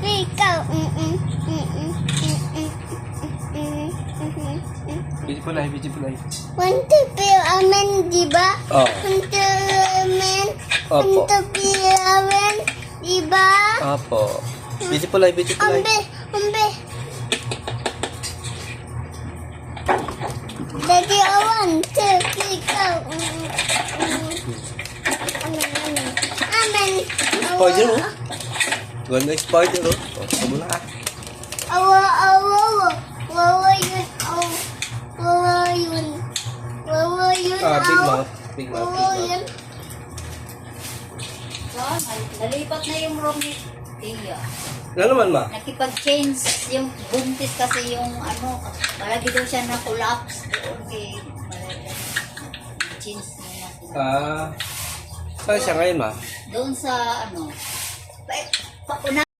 ikaw. Beautiful life, beautiful life. Want to be amen, di ba? Oh. Want to amen. Opo. Want to be amen, di ba? Opo. Beautiful life, beautiful life. Ambe. Daddy, I want to ikaw. Amen. Spider, oh. Ganda yung spider, oh. Oh, saka mo na, ah. Wawa yun. Ah, big mouth. Big mouth, Wawa big yun. mouth. So, nalipat na yung room ni Tia. Ano naman, ma? Nakipag-change yung buntis kasi yung ano, palagi daw siya na-collapse doon kay change niya. Ah. Saan siya ngayon, ma? Doon sa ano,